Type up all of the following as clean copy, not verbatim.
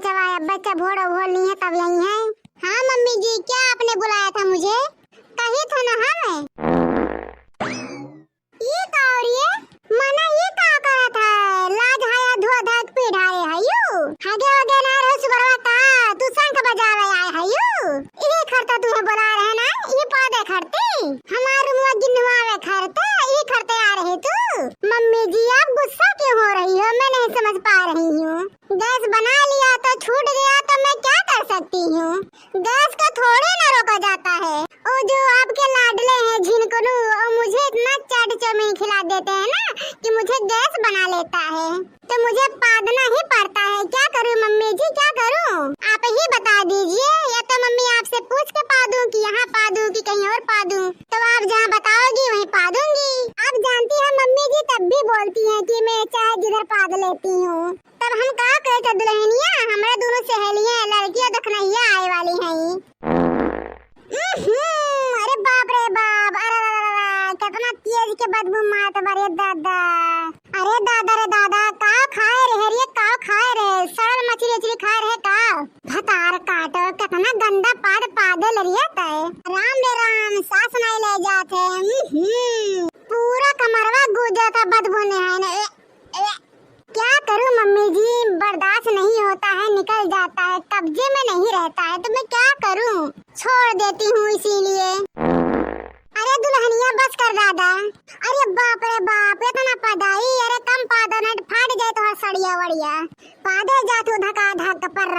चवाया बच्चा भोड़ा भोल नहीं है तब यही है। हाँ मम्मी जी, क्या आपने बुलाया था मुझे? कही था ना। हाँ ये का और ये मना ये का करा था लाज हाया धुआ धाक पिढ़ाए हयू हगे वगे ना रो सुबरवा का तू संग बजावे आए हयू ये खरता तुम्हें बुला रहे ना ये पादे खरते हमारे मुंह गिनवावे खरते ये खरते आ रहे तू। मम्मी जी आप गुस्सा क्यों हो रही हो? मैं नहीं समझ पा रही हूँ। गैस बना लिया तो छूट गया तो मैं क्या कर सकती हूँ? गैस को थोड़े ना रोका जाता है। ओ जो आपके लाडले हैं झिनकुनु और मुझे इतना चाट चौमीन खिला देते हैं ना कि मुझे गैस बना लेता है तो मुझे पादना ही पड़ता है। क्या करूँ मम्मी जी, क्या करूँ? आप ही बता दीजिए, या तो मम्मी आपसे पूछ के पा दूँ कि यहाँ पा दूँ कि कहीं और पा दूँ? तो आप जहाँ बताओगी वहीं पा दूंगी। आप जानती हैं मम्मी जी तब भी बोलती हैं कि मैं चाहे जिधर पाद लेती हूँ। तब हम कहा कहते दुल्हनिया हमारे दोनों सहेलियाँ लड़कियाँ दखनैया आए वाली हैं। अरे बाप रे बाप, अरे कितना तेज के बदबू मारत बारे दादा। अरे दादा रे दादा, का खाए रहे रे, का खाए रहे? सड़ल मछली उछली खाए रहे का? भतार काटो कितना गंदा पाद पादे लरिया तय। राम रे राम, सास नहीं ले जाते। पूरा कमरवा गुजरा था बदबू ने है ना। क्या करूं मम्मी जी, बर्दाश्त नहीं होता है, निकल जाता है, कब्जे में नहीं रहता है तो मैं क्या करूं? छोड़ देती हूँ इसीलिए। अरे दुल्हनिया बस कर दादा। अरे बाप रे बाप, इतना पदाई। अरे कम पादो न फाट जाए तो सड़िया वड़िया पादे जा तू धका धक पर।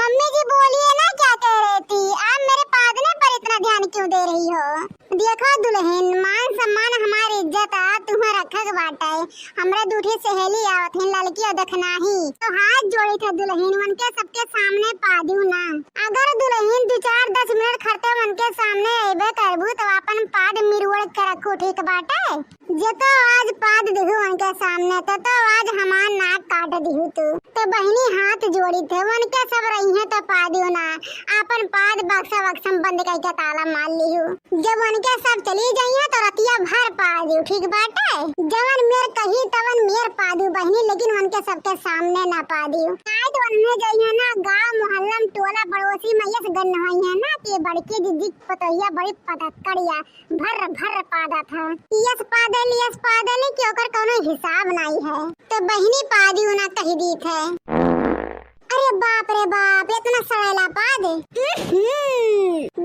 मम्मी जी बोलिए ना, क्या कह रही थी आप? मेरे पादने पर इतना ध्यान क्यों दे रही हो? देखो दुल्हन, मान सम्मान हमारी इज्जत आ तुम्हें रखक बाटा है। हमरे दूठी सहेली आवत है लड़की देखना ही तो हाथ जोड़ी थे दुल्हन उनके सबके सामने पादू ना। अगर दुल्हन 2-4-10 मिनट खड़ते उनके सामने अबे करबू तो अपन पाद मिरवड़ के रखू, ठीक बाटे? जे तो आज पाद दिहू उनके सामने तो आज हमार नाक काट दिहू तू। तो बहनी हाथ जोड़ी थे उनके सब रही है तो पादू ना। अपन पाद बक्सा बक्सम बंद करके ताला मार लिहू। जब उनके सब चली जाइए तो रतिया भर पादू, ठीक बाटे? जवन मेर कही तवन मेर पादू बहनी, लेकिन उनके सबके सामने ना पादू। आज उन्हें जाइए ना गाँव मोहल्ला टोला पड़ोसी मैया से गन हुई है ना कि बड़की दीदी पतोहिया बड़ी पतकड़िया भर पादा था। यस पादली की ओकर कोनो हिसाब नहीं है तो बहनी पादी ना कही दी थे। अरे बाप रे बाप, इतना सड़ेला पाद।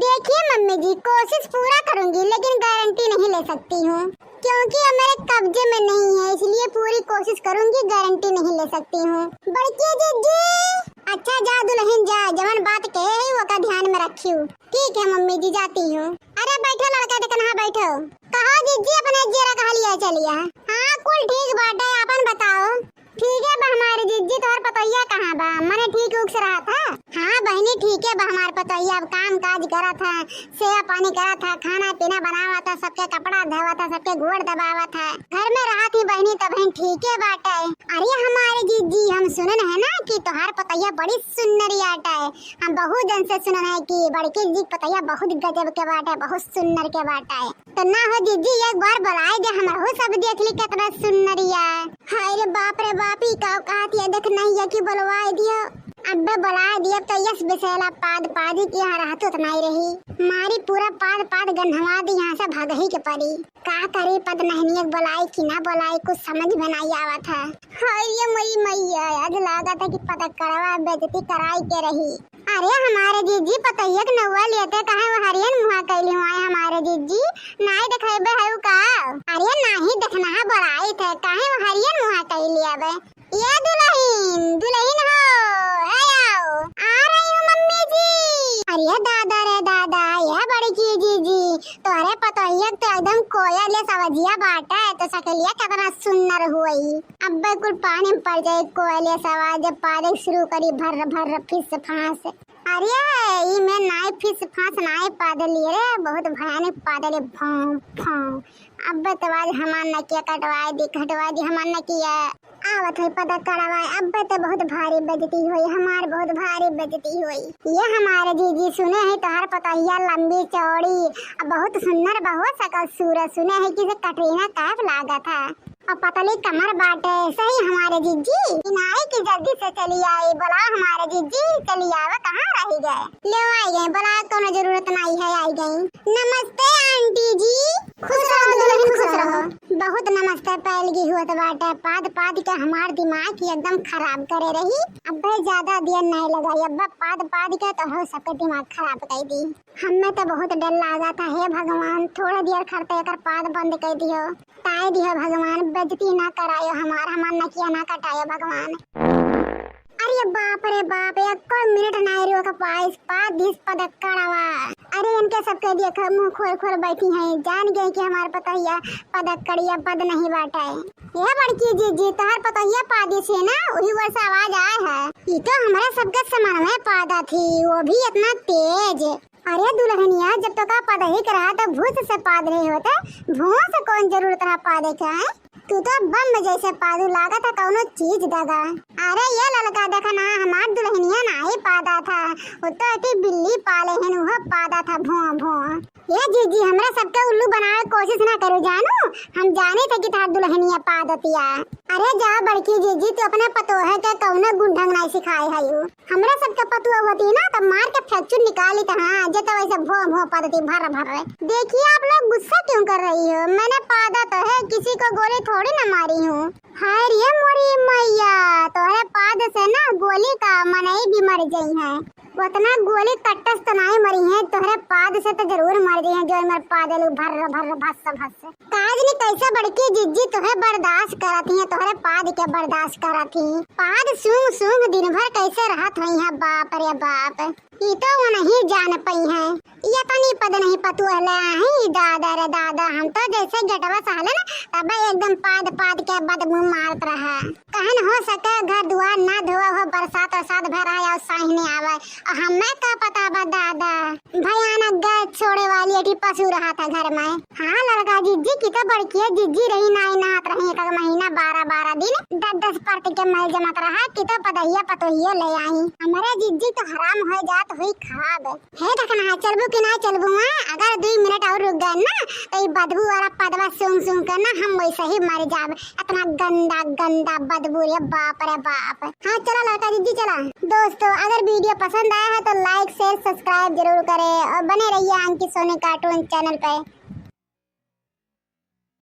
देखिए मम्मी जी, कोशिश पूरा करूंगी लेकिन गारंटी नहीं ले सकती हूँ क्योंकि अब मेरे कब्जे में नहीं है, इसलिए पूरी कोशिश करूंगी, गारंटी नहीं ले सकती हूँ। बड़की जीजी अच्छा जा दुल्हन जा, जवन बात कहे है वो का ध्यान में रखियो। ठीक है मम्मी जी, जाती हूँ। अरे बैठो लड़का देखना, हाँ बैठो। कहा जीजी अपने जेरा कहा लिया चलिए। हाँ कुल ठीक बाटे, अपन बताओ। ठीक है हमारे जीजी, तोहर पतोहिया कहाँ बा? मने ठीक उग से रहा था। हाँ बहनी ठीक है हमारे पतोहिया, अब काम काज करा था, सेवा पानी करा था, खाना पीना बनावा था, सबके कपड़ा धोवा था, सबके गोड़ दबावा था, घर में रहा थी बहनी। तो बहन ठीक है बाटे। अरे हमारे जीजी हम सुनन है ना कि तोहार पतोहिया बड़ी सुन्नरी आटा है। हम बहुत दिन से सुनन है कि बड़की जी पतोहिया बहुत गजब के बाटे, बहुत सुन्नर के बाटे। तो ना हो जीजी एक बार बुलाए दे, हमारे सब देख ली कितना सुन्नरिया। हाय रे बाप रे बाप, ही का कहती है देख नहीं है कि बुलवाए दिया। अब्बे बुला दिया तो यस बिसेला पाद पादी की यहाँ रहत उतना ही रही। मारी पूरा पाद गन्हवा दी, यहाँ से भाग ही के पड़ी। का करे पद नहीं बुलाई कि ना बुलाई, कुछ समझ में नहीं आवा था। हाय ये मई मैया, आज लगा था कि पता करवा बेइज्जती कराई के रही। अरे हमारे जीजी पतैया के नौवा लेते कहे वो हरियन मुहा कैली हुआ है हमारे जीजी नहीं दिखेबे है का? अरे नहीं देखना है बुलाई थे कहे वो हरियन मुहा कैली। अब ये दुल्हन हो आओ, आ रही हूँ मम्मी जी। अरे दादा रे दादा, यह बड़ी की जीजी तोरे पतोहिया तो एकदम कोयल सवजिया बाटा है तो सकलिया कितना सुंदर हुई। अब कुल पानी में पड़ जाए कोयल सवा जब पारे शुरू करी भर फिस फांस। अरे ये मैं नाई फिस फांस नाई पादली रे, बहुत भयानक पादली भाव। अब तो आज हमार नकिया कटवाई दी हमार नकिया आवत है पता करवाए। अब तो बहुत भारी बेइज्जती हुई, हमार बहुत भारी बेइज्जती हुई। ये हमारे जीजी सुने है तोहर पतोहिया लंबी चौड़ी बहुत सुंदर बहुत सकल सूरत, सुने है कि कटरीना कैफ लागा था और पतली कमर बाटे सही हमारे जिज्जी। नाई की जल्दी से चली आई, बोला हमारे जिज्जी चली आवे, कहाँ रही गए। ले आई गए, बोला कोनो जरूरत नहीं है, आई गई। नमस्ते आंटी जी। खुश रहो दुल्हन, खुश रहो। बहुत नमस्ते पैलगी हुआ बाटे, पाद पाद के हमार दिमाग की एकदम खराब करे रही। अब ज्यादा देर नहीं लगाई, अब पाद पाद के तो हो सबके दिमाग खराब कर दी। हमें तो बहुत डर लगा था, हे भगवान थोड़ा देर खड़ते कर पाद बंद कर दियो, ताई दियो भगवान, बेइज्जती ना करायो हमार नकिया ना कटायो भगवान। अरे बाप रे बाप, एक मिनट नहीं रियो का पाइस पाद दिस पदक्कड़वा। अरे इनके सबके देखो मुंह खोल खोल बैठी हैं, जान गए कि हमारे पतहिया पदक्कड़िया पद नहीं बाटा है। यह बड़की जी तोहर पतहिया पादी से ना वही वर्षा आवाज आए है। ये तो हमारे सबके समान में पादा थी, वो भी इतना तेज। अरे दुल्हनिया जब तो का पदही करा तो भूत से पाद नहीं होता, भूत से कौन जरूरत रहा पादे का है? तू तो बम जैसे पादू लागा था कौनो चीज दगा। अरे ये लड़का देखा ना हमार दुल्हनिया ना ही पादा था, वो तो अति बिल्ली पाले हैं वो पादा था भों भों। ये जीजी हमरा सबके उल्लू बनाए कोशिश ना करो जानू, हम जाने थे कि तार दुल्हनिया पादतिया। अरे जा बड़की जीजी तू अपने पतोहे के कौनो गुंढंग नहीं सिखाए है यू। हमरा सबके पतुआ होती ना तो मार के फ्रैक्चर निकाली था, हाँ जे तो वैसे भों भों पादती भर भर। देखिए आप लोग गुस्सा क्यों कर रही हो, मैंने पादा तो है, किसी को गोली थोड़ी ना मारी हूँ। हाय रे मोरी मैया, तोहरे पाद से ना गोली का मनई भी मर गई है, उतना गोली कट्टस तो नहीं मरी है, तोहरे पाद से तो जरूर मर गई है जो मेरे पादल भर भर भस भस। काज ने कैसे बड़की जिज्जी तोहे बर्दाश्त करती है, तोहरे पाद के बर्दाश्त करती। पाद सूंघ सूंघ दिन भर कैसे रहत हुई है, बाप रे बाप। ये तो वो नहीं जान पाई है, ये तनी पद नहीं पतुहले ही दादा रे दादा। हम तो जैसे गटवा सहले ना तब एकदम पाद पाद के बदबू मारत रहा। कहन हो सके घर दुआर ना धोआ हो, बरसात और भरा या साहिने आवे, और हमें का पता बा दादा। भयानक गैस छोड़े वाली एटी पशु रहा था घर में। हाँ लड़का जिज्जी की तो बड़की जिज्जी रही नाई नहात रही, एक महीना 12-12 दिन 10-10 पार्टी के मैल जमत रहा कि तो पतहिया पतोहिया ले आई। हमारे जिज्जी तो हराम हो जात हुई खराब है। देखना है चलबू कि ना चलबू, अगर 2 मिनट और रुक गए ना तो ये बदबू वाला पदवा सूंघ सूंघ कर ना हम वैसे ही मर जाब। इतना गंदा गंदा बदबू रे बाप रे बाप। हाँ चलो लड़का जिज्जी चला। दोस्तों अगर वीडियो पसंद आया है तो लाइक शेयर सब्सक्राइब जरूर करें और बने रहिए अंकित सोनी कार्टून चैनल पे।